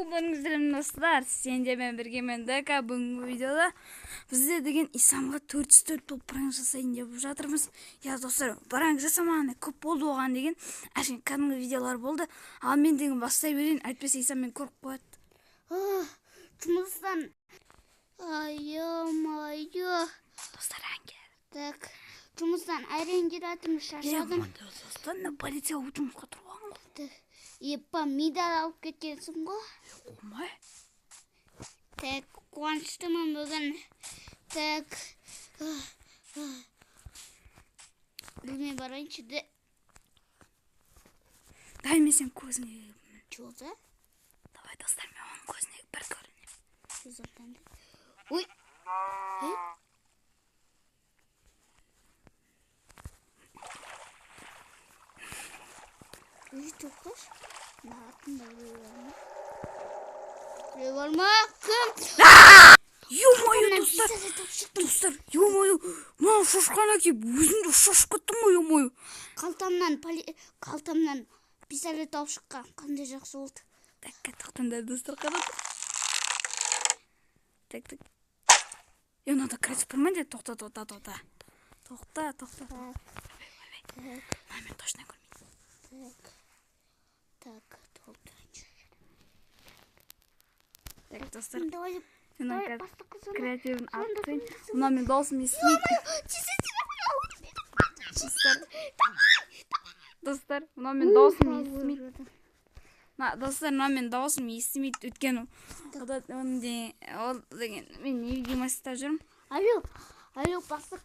Болдуңуздар достар, сенде мен бергемен ДК бүгүнкү видеода бизде деген исламга 404 болуп пранк жасайын деп жатырмыз. Я достар, пранк жасамаганда көп болду оған деген ашын кәдімгі видеолар болды. Ал мен деген бастай берейин, айтпаса исам мен көрүп коет. Жұмыстан айо Достар, аңгер. Так, жұмыстан айран келатырмын, шаршадым. Достар, полиция жұмысқа тұрған ғой. Епа, медаль алып кеткенсің ғой. Қоймай. Так, қуаныштымын бүгін. Так, білмей барайыншы де. Дай мен сен көзіңе. Чолда? Давай, достар, мен оның көзіне бір көрінем. Көзімден. Ой. Ой, тоқаш. Наатында біреу бар ма? Кім? Ё-моё, достар, ё-моё, мынау шошқан әке, өзімді шошып кеттім ғой, ё-моё. Қалтамнан пистолет тауып шыққан, қандай жақсы болды. Так, тоқтаңдар, достар, қарады. Так. Ё, надо крыть пырмайды, тоқта. Тоқта. Мен точно көрмеймін. Так, толтырыншы. Так, достар. Давай, Креативін аттың. Мұна мен досым естімейді. Достар, мұна мен досым естімейді. Достар, мұна мен досым естімейді. Өткен ол деген мен невидимостьта жүрмін. Алло, бастық,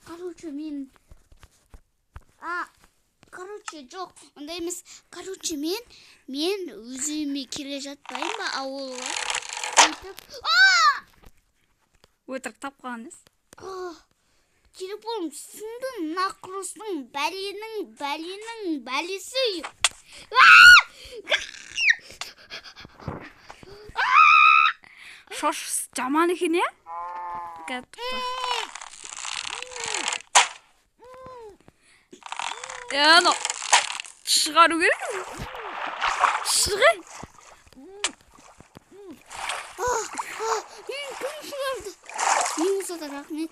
жоқ, онда емес. Мен өзіме келе жатпайын ба ауылға? Өтірік тапқан емес. Телефоным сынды, нақұрыстың бәлесі. Шош жаман екен, е? Яно, шығару керек? Шығай? Мен кім шығарды? Мен ұсада рахмет.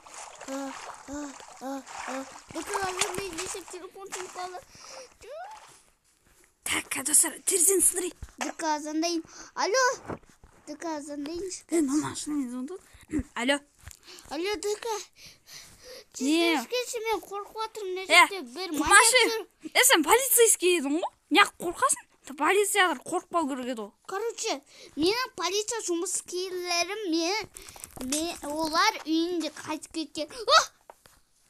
Декаларда мен десеп телефон тұнқалы. Так, достар, терезені сындырай. Дека звондайын. Алло. Дека звондайыншы. Мама, шынымен звондады. Алло. Алло, Дека. Не? Тезгешкенше мен қорқып атырмын. Нәжетте бір маньяк. Сен полицейский едің ғой? Неғып қорқасың? Полициялар қорқпау керек еді ол. Короче, менің полиция жұмыскерлерім олар үйінде қайтып кеткен.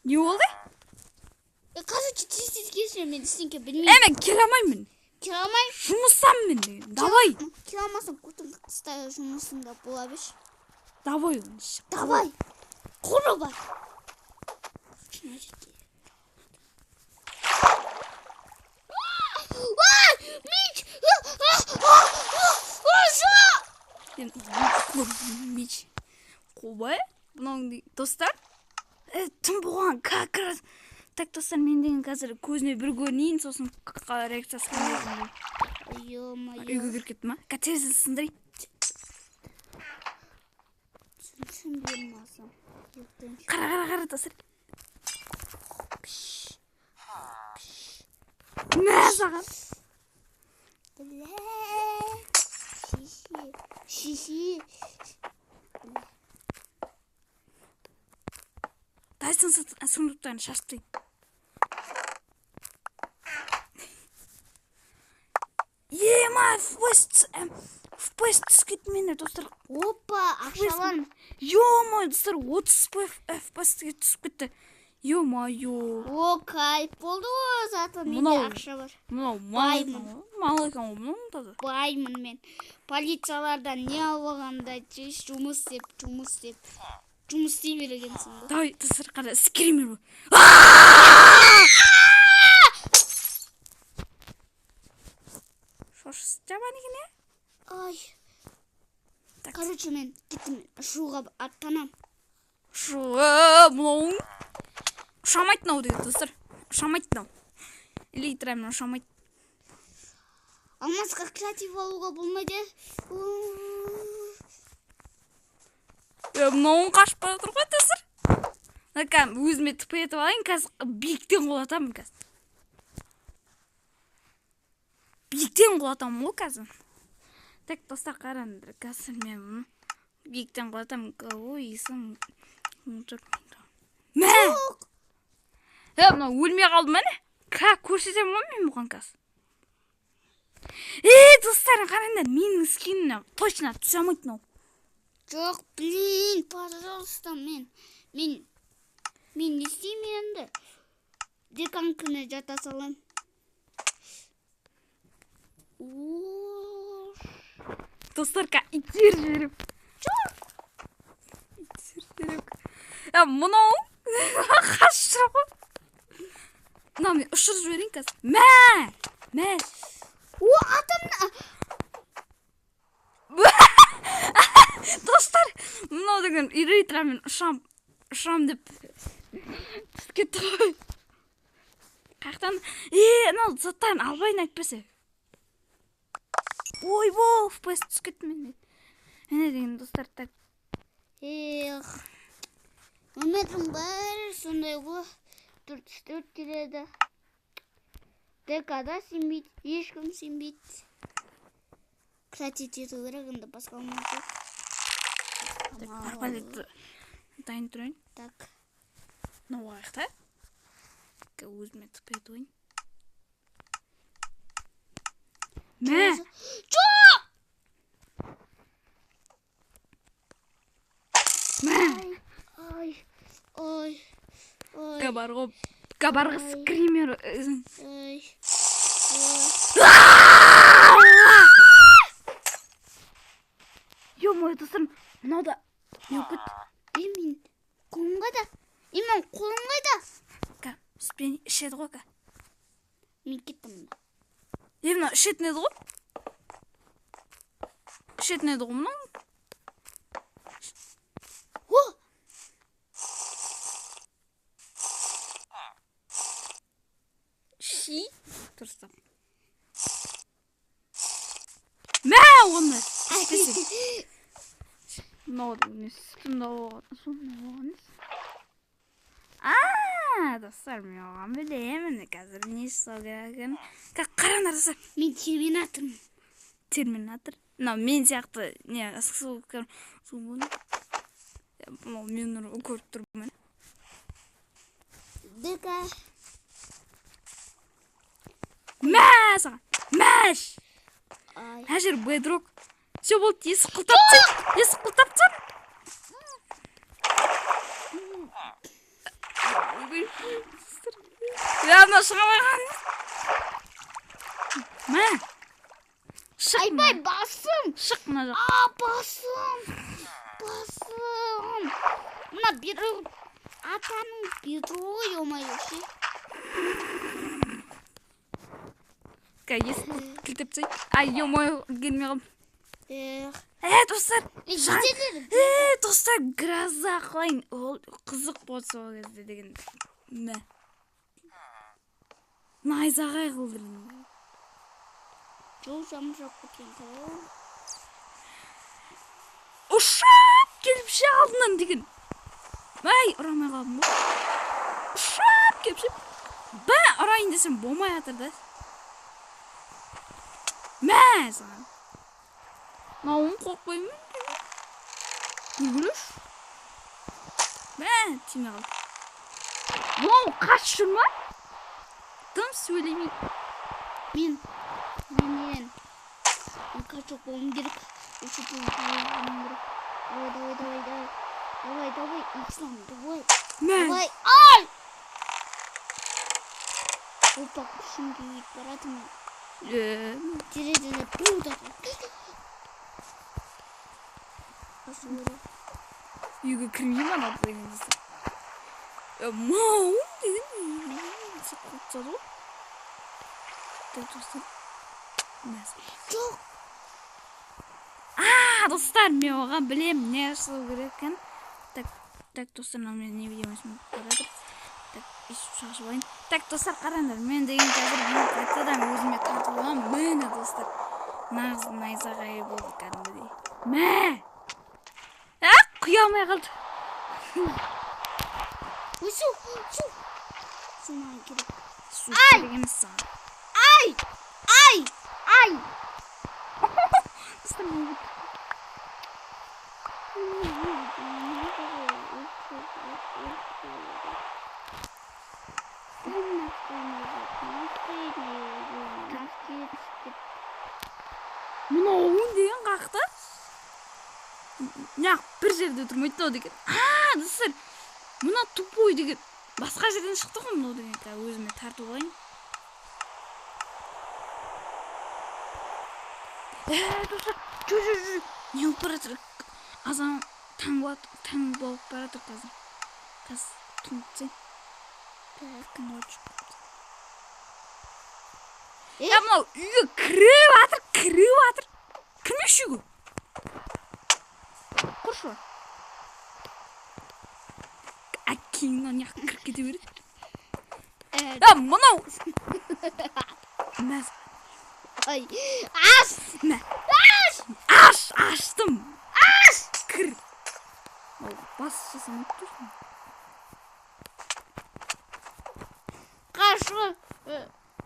Не болды? Короче, тезгешкенше мен ештеңе білмеймін. Мен келе алмаймын. Келе алмаймын? Жұмыстамын. Давай. Келе алмасам көтіңді қыстай жұмысында бола беш. Давай. Давай. Құры бар. Мич! Мич. Қобай? Бұның достар? Тым болған қақырат. Так, достар, мен деген қазір көзіне бір көрінейін, сосын реакциясы қандай. Үйге кіріп кетті ма? Терезені сындырай. Түсінбеймін асам. Қара, достар. Мә саған. Шиши. Дай сыңдыптарын шаштырайын. Ема, в поезд түсіп мені, достар. Опа, ақшаларым. Ё-моё, достар, 30 FPS-ге түсіп кетті. Ё-моё. О, кайф болды ғой, заты менде ақша бар. Мынау баймын. Мал екен ғой, мұның таза. Баймын мен. Полициялардан не алғанда жұмыс істей бергенсің ғой. Давай, достар, қара, скример ғой. Шош, жаман екен, е? Ай. Короче, мен кеттім, шуға аттанам. Мұның ұшамайтын ау дейді, достар. Ұшамайтын ау. Или итірәмін ұшамайтын. Алмасқа креатив алуға болмайды. Мынауың қашып бара жатыр ғой достар. Өзіме тіпе етіп алайын, қазір биіктен құлатамын қазір. Биіктен құлатамын ғой қазір. Так, достар, қараңдар, қазір мен мұны биіктен құлатамын. Ой, исім. Мә! Мынау өлмей қалды ма не? Көрсетемін ғой мен бұған қазір. Достар, қараңдар, менің скинімнен точно түсе алмайды мынау. Жоқ, блин, пожалуйста, мен не істеймін енді? Деканкіні жата салам. Достар, итер жіберіп. Мынау қашыр ғой. Мынау мен ұшырып жіберейін қазір. Мә! Атамна! Достар, мынау деген рейтрамен ұшам деп түсіп кетті ғой. Қақтан, мынау заттарын албайын айтпесе. Ой, FPS түсіп кетті мен. Әне деген достар, так. Өмірдің бәрі сондай ғой. 4 келеді. ДКда сенбейді, ешкім сенбейді. Кстати, тету керек, енді басқа алмайды. Арбалетті дайын тұрайын. Так. Мынау аяқта. Өзіме тіпе етуін. Мә! Жоқ! Мә! Ой. Кабарға скример. Ё-мое, достар, мынау да не өкіт. Мен қолым қайда? Мен қолым қайда? Спен ішеді ғой, Мен кеттім. Мынау ішетін еді ғой? Ішетін еді ғой мынау? Дұрыстап. Мә, оны істесек. Мынау не сүтімді оған. Достар, мен оған білемін. Қазір не істеу керегін. Қараңдар, достар. Мен терминатормын. Терминатор? Мынау мен сияқты не асықсу болды. Мынау мен көріп тұрмын. Дека. Мә, саған. Мәш! Әжір бедрок. Все болды, есі қылтапсың. Мына шығамайған. Мә! Айбай, басым! Шық мына жақ. Басым! Мына бедро... Атаның бедро, ё-моё, ше. Есі кілтеп цей. Ё-моё, келмей қалым. Достар! Достар, гроза қылайын. Қызық болса ол кезде деген. Мә. Найзағай қылдырын. Жоқ, жамырап кеткен қол. Ұшап келіп ше алдынан деген. Ұрамай қалдым ғой. Ұшап келіп ше. Ұрайын десем болмай атыр да. Мә, саған. Науын қорқпаймын. Үлгіліш. Мә, тиме қалды. Бұлау қаш жүрма? Тым сөйлемей. Мен качок болуым керек. Ұшып болуым керек. Давай, Ислам, давай. Давай, ай! Опа, күшім күйіп баратым. Терезені бұлда. Үйге кірмей ма надо деген десе. Мау деген қылтса ғой. Жоқ. Достар, мен оған білем не жасау керек екен. Так, достар, мен не видеомасын көреді. Так, ешіп шақшып алайын. Так, достар, қараңдар, мен деген қазір бұл қайтадан өзіме тартып алам. Мені, достар, нағыз найзағай болды кәдімгідей. Мә! құя алмай қалды. Су. Сумен керек. Су керек емес саған. Ай! Мына оң деген қақты? Неғып бір жерде тұрмайды о деген. Достар, мына тупой деген басқа жерден шықты ғой мынау деген. Өзіме тарту қойын. Достар, жүр. Не болып бара жатыр? Азан таң болып бара жатыр қазір. Қазір түнтсен. Кім отыр? Мынау үйге кіріп атыр. Кірмеші үйге. Құршы. Әкеңнен неғып кіріп кете береді. Мынау. Мәз. Ай, Аштым. Кір. Бас жасамайды тұрсын. Қашы.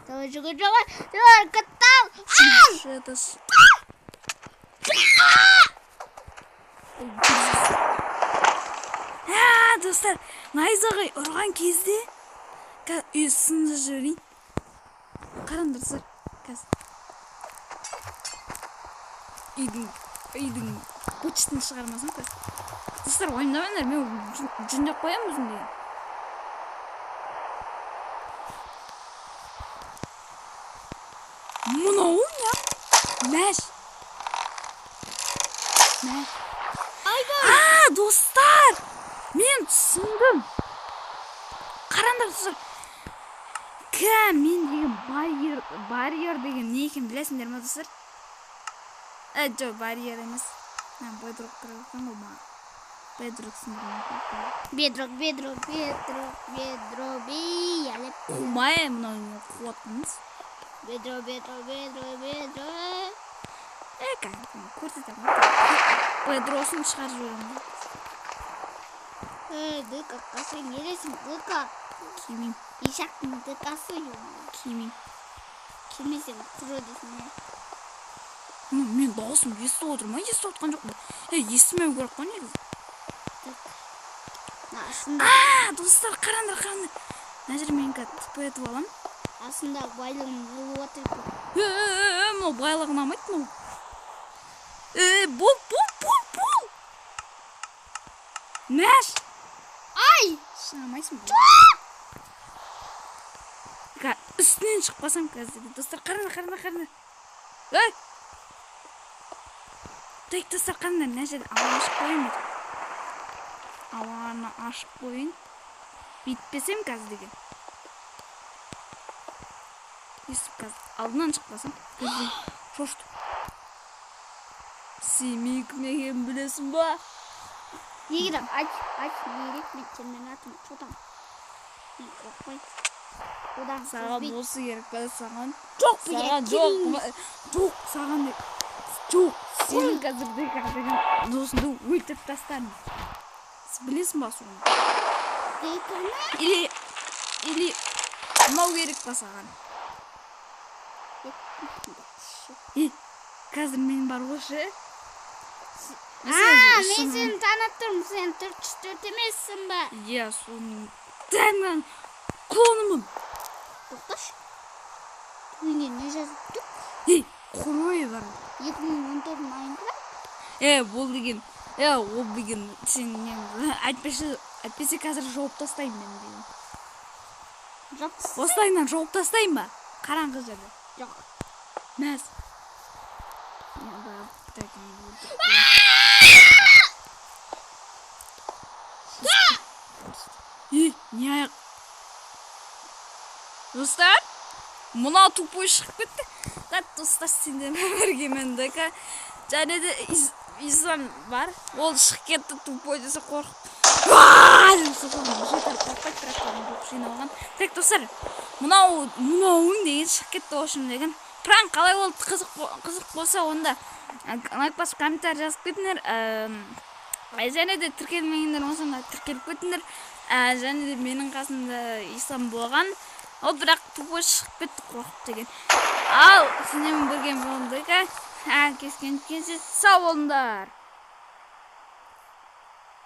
Давай жуға. Каттал. Достар, найзағай ұрған кезде үй сынды жүрейін. Қараңдарсыздар. Үйдің көчістін шығармасын. Достар, ойындамайындар, мен жүндеп қоям өзім деген. Мынау не? Мәш. Достар, мен түсіндім. Қараңдар, достар. Мен деген барьер деген не екен білесіңдер ма, достар? Жоқ, барьер емес. Бедрок тұрған ғой ма? Бедрок сындырған. Бедрок. Биялеп. Қумай, мынау не қуатқаныз? Бедро. Көрсетем. Бедросын шығарып жіберемін. Дыка, қасың елесің, дыка. Кимейм. Ишақтың дыкасы ем. Кимейм. Кимесің, құжы дейсің. Мен дауысым естіп отыр ма? Естіп отқан жоқ па? Естімеу керек қой негізі. Достар, қараңдар. Мына жер мен тұпы етіп алам. Асында байлығын жылып отыр. Мынау байлығын алмайды мынау. Бол. Мәш. Шынамайсың ба? Үстінен шықпасам қазір. Достар, қараңдар. Тек достар, қараңдар. Мына жерде ауаны ашып қойын. Ауаны ашып қойын. Битпесем қазір деген. Естіп қазір. Алдынан шықпасам. Шошты. Семей кімеген білесің ба? Егер ач, нерек мен сенің атым шотам. Қорқпай. Одан саған болсы керек па саған? Жоқ, саған деп. Жоқ, сенің қазірде деген досыңды өлтіріп тастадым. Сіз білесің ба соны? Или мынау керек па саған? Қазір мен бар ғойшы. Мен сені танып тұрмын, сен 404 емессің ба? Соның тәңнен клонымын. Тоқташ. Түнге не жазып тұр? Құрой бар. 2014 Майнкрафт? Ол деген сен әйтпесе қазір жауып тастайын мен деген. Осылайынан жауып тастайын ба? Қараңғы жерде. Жоқ. Мәз. Не аяқ? Достар, мына тупой шығып кетті. Достар, сендермен бірге менді. Және де Ислам бар. Ол шығып кетті тупой десе қорқып. Тек достар, мынауың деген шығып кеттіошым деген. Пранк қалай болды, қызық болса онда лайк басып комментарий жазып кетіңдер. Және де тіркелмегендер болса тіркеліп кетіңдер. Және де менің қасымда Ислам болған. Ол бірақ тупой шығып кетті қорқып деген. Ал сіздермен бірге болдық. Кескенше сау болыңдар.